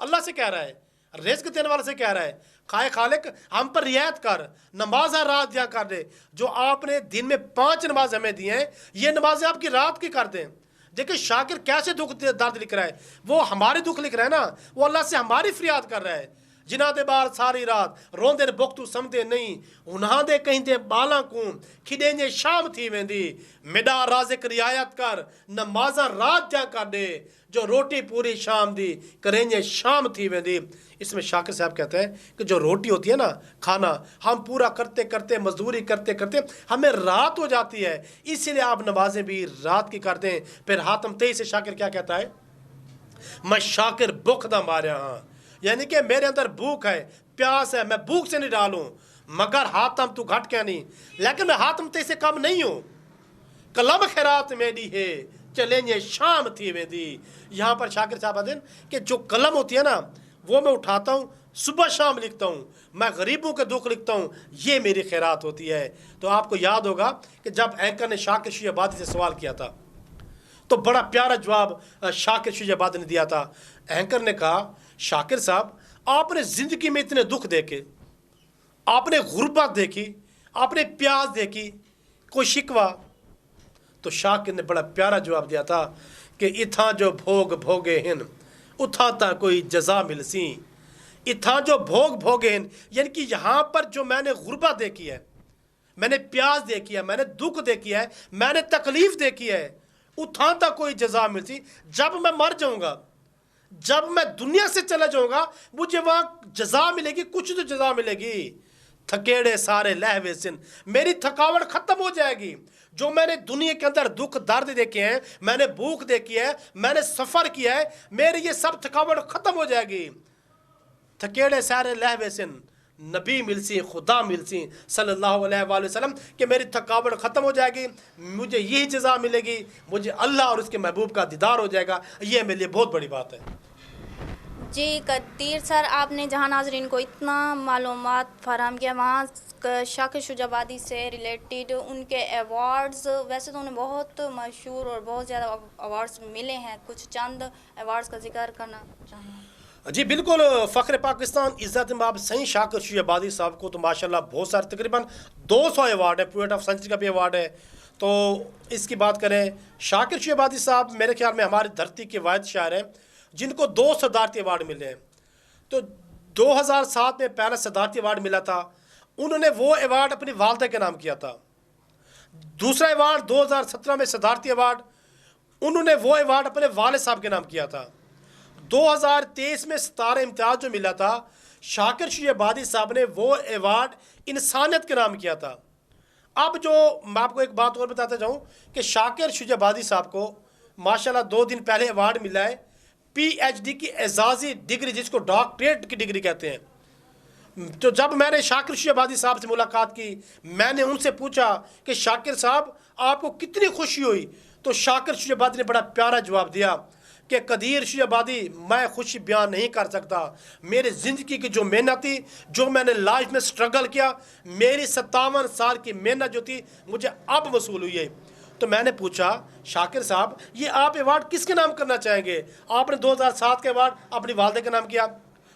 اللہ سے کہہ رہا ہے, رزق دینے والے سے کہہ رہا ہے, خائے خالق ہم پر رعایت کر, نماز رات دیا کر دے. جو آپ نے دن میں 5 نماز ہمیں دی ہیں, یہ نمازیں آپ کی رات کی کر دیں. دیکھیں شاکر کیسے دکھ درد لکھ رہا ہے, وہ ہمارے دکھ لکھ رہا ہے نا, وہ اللہ سے ہماری فریاد کر رہا ہے. جنہ دے بار ساری رات روندے بختو سمتے نہیں, انہاں دے کہیں دے بالاں کون کھڈیں جے شام تھی ویندی. میڈا رازق رعایت کر, نمازاں رات جا کر دے, جو روٹی پوری شام دی کریں جے شام تھی ویندی. اس میں شاکر صاحب کہتے ہیں کہ جو روٹی ہوتی ہے نا, کھانا ہم پورا کرتے کرتے مزدوری کرتے کرتے ہمیں رات ہو جاتی ہے, اسی لیے آپ نمازیں بھی رات کی کر دیں. پھر حاتم 23 سے شاکر کیا کہتا ہے, میں شاکر بھوک دا ماریا ہاں, یعنی کہ میرے اندر بھوک ہے, پیاس ہے, میں بھوک سے نہیں ڈالوں. مگر حاتم تو گھٹ کیا نہیں, لیکن میں حاتم 23 سے کم نہیں ہوں. کلم خیرات میری ہے چلیں یہ شام تھی ویندی. یہاں پر شاکر صاحب آتے ہیں کہ جو قلم ہوتی ہے نا, وہ میں اٹھاتا ہوں, صبح شام لکھتا ہوں, میں غریبوں کے دکھ لکھتا ہوں, یہ میری خیرات ہوتی ہے. تو آپ کو یاد ہوگا کہ جب اینکر نے شاکر شیعہ آبادی سے سوال کیا تھا تو بڑا پیارا جواب شاکر شیعہ آبادی نے دیا تھا. اینکر نے کہا, شاکر صاحب آپ نے زندگی میں اتنے دکھ دیکھے, آپ نے غربت دیکھی, آپ نے پیاس دیکھی, کوئی شکوہ. تو شاکر نے بڑا پیارا جواب دیا تھا کہ اتھاں جو بھوگ بھوگے ہن اتھاں تا کوئی جزا ملسی. اتھاں جو بھوگ بھوگے ہن, یعنی کہ یہاں پر جو میں نے غربت دیکھی ہے, میں نے پیاس دیکھی ہے, میں نے دکھ دیکھی ہے, میں نے تکلیف دیکھی ہے, اتھاں تا کوئی جزا ملسی. جب میں مر جاؤں گا, جب میں دنیا سے چلا جاؤں گا, مجھے وہاں جزا ملے گی, کچھ تو جزا ملے گی. تھکیڑے سارے لہوے سن, میری تھکاوٹ ختم ہو جائے گی. جو میں نے دنیا کے اندر دکھ درد دیکھے ہیں, میں نے بھوک دیکھی ہے, میں نے سفر کیا ہے, میری یہ سب تھکاوٹ ختم ہو جائے گی. تھکیڑے سارے لہوے سن, نبی ملسی, خدا ملسی صلی اللہ علیہ وآلہ وسلم, کہ میری تھکاوٹ ختم ہو جائے گی, مجھے یہی جزا ملے گی, مجھے اللہ اور اس کے محبوب کا دیدار ہو جائے گا. یہ میرے لیے بہت بڑی بات ہے. جی قدیر سر, آپ نے جہاں ناظرین کو اتنا معلومات فراہم کیا, وہاں شاکر شجاع آبادی سے ریلیٹڈ ان کے ایوارڈز, ویسے تو انہیں بہت مشہور اور بہت زیادہ ایوارڈز ملے ہیں, کچھ چند ایوارڈز کا ذکر کرنا چاہوں گا. جی بالکل, فخر پاکستان عزت مآب سید شاکر شجاع آبادی صاحب کو تو ماشاءاللہ بہت سارے تقریباً 200 ایوارڈ ہے, پوئٹ آف سینچری کا بھی ایوارڈ ہے. تو اس کی بات کریں, شاکر شجاع آبادی صاحب میرے خیال میں ہماری دھرتی کے واحد شاعر ہیں جن کو 2 صدارتی ایوارڈ ملے ہیں. تو 2007 میں پہلا صدارتی ایوارڈ ملا تھا, انہوں نے وہ ایوارڈ اپنی والدہ کے نام کیا تھا. دوسرا ایوارڈ 2017 میں صدارتی ایوارڈ, انہوں نے وہ ایوارڈ اپنے والد صاحب کے نام کیا تھا. 2023 میں ستارہ امتیاز جو ملا تھا, شاکر شجاع آبادی صاحب نے وہ ایوارڈ انسانیت کے نام کیا تھا. اب جو میں آپ کو ایک بات اور بتاتا جاؤں کہ شاکر شجاع آبادی صاحب کو ماشاءاللہ 2 دن پہلے ایوارڈ ملا ہے, PhD کی اعزازی ڈگری, جس کو ڈاکٹریٹ کی ڈگری کہتے ہیں. تو جب میں نے شاکر شجاع آبادی صاحب سے ملاقات کی, میں نے ان سے پوچھا کہ شاکر صاحب آپ کو کتنی خوشی ہوئی, تو شاکر شجاع آبادی نے بڑا پیارا جواب دیا کہ قدیر شجاع آبادی میں خوشی بیان نہیں کر سکتا. میری زندگی کی جو محنت تھی, جو میں نے لائف میں سٹرگل کیا, میری 57 سال کی محنت جو تھی مجھے اب وصول ہوئی ہے. تو میں نے پوچھا شاکر صاحب یہ آپ ایوارڈ کس کے نام کرنا چاہیں گے؟ آپ نے 2007 کا ایوارڈ اپنی والدہ کے نام کیا,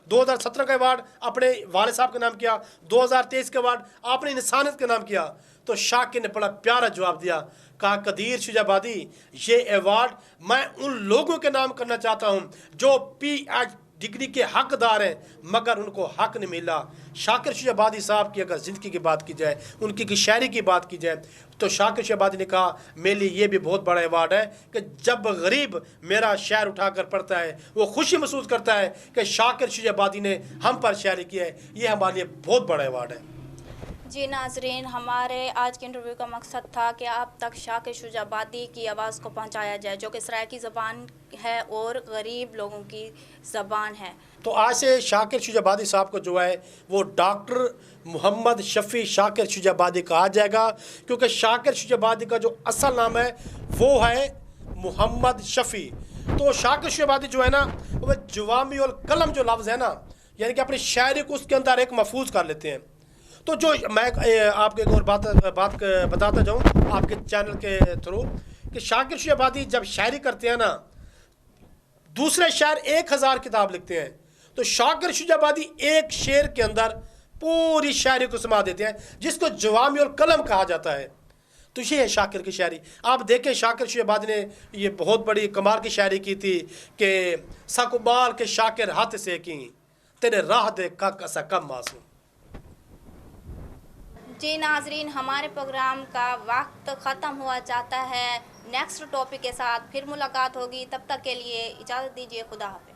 2017 کا ایوارڈ اپنے والد صاحب کا نام کیا, 2023 کا ایوارڈ آپ نے انسانیت کا نام کیا. تو شاکر نے بڑا پیارا جواب دیا, کہا قدیر شجاع آبادی یہ ایوارڈ میں ان لوگوں کے نام کرنا چاہتا ہوں جو PhD ڈگری کے حقدار ہیں مگر ان کو حق نہیں ملا. شاکر شجاع آبادی صاحب کی اگر زندگی کی بات کی جائے, ان کی شاعری کی بات کی جائے, تو شاکر شجاع آبادی نے کہا میرے لیے یہ بھی بہت بڑا ایوارڈ ہے کہ جب غریب میرا شعر اٹھا کر پڑھتا ہے وہ خوشی محسوس کرتا ہے کہ شاکر شجاع آبادی نے ہم پر شاعری کی ہے. یہ ہمارے لیے بہت بڑا ایوارڈ ہے. جی ناظرین, ہمارے آج کے انٹرویو کا مقصد تھا کہ آپ تک شاکر شجاع آبادی کی آواز کو پہنچایا جائے, جو کہ سرائکی زبان ہے اور غریب لوگوں کی زبان ہے. تو آج سے شاکر شجاع آبادی صاحب کو جو ہے وہ ڈاکٹر محمد شفیع شاکر شجاع آبادی کہا جائے گا, کیونکہ شاکر شجاع آبادی کا جو اصل نام ہے وہ ہے محمد شفیع. تو شاکر شجاع آبادی جو ہے نا, وہ جوامی القلم جو لفظ ہے نا, یعنی کہ اپنی شاعری کو اس کے اندر ایک محفوظ کر لیتے ہیں. تو جو میں آپ کو ایک اور بات بتاتا جاؤں آپ کے چینل کے تھرو, کہ شاکر شجاع آبادی جب شاعری کرتے ہیں نا, دوسرے شاعر 1000 کتاب لکھتے ہیں, تو شاکر شجابادی ایک شعر کے اندر پوری شاعری کو سما دیتے ہیں جس کو جوامی القلم کہا جاتا ہے. تو یہ ہے شاکر کی شاعری. آپ دیکھیں شاکر شجابادی نے یہ بہت بڑی کمال کی شاعری کی تھی کہ سکبال کے شاکر ہاتھ سے کی تیرے راہ دے کک اسا کم معصوم. جی ناظرین، ہمارے پروگرام کا وقت ختم ہوا چاہتا ہے. نیکسٹ ٹاپک کے ساتھ پھر ملاقات ہوگی. تب تک کے لیے اجازت دیجیے. خدا حافظ.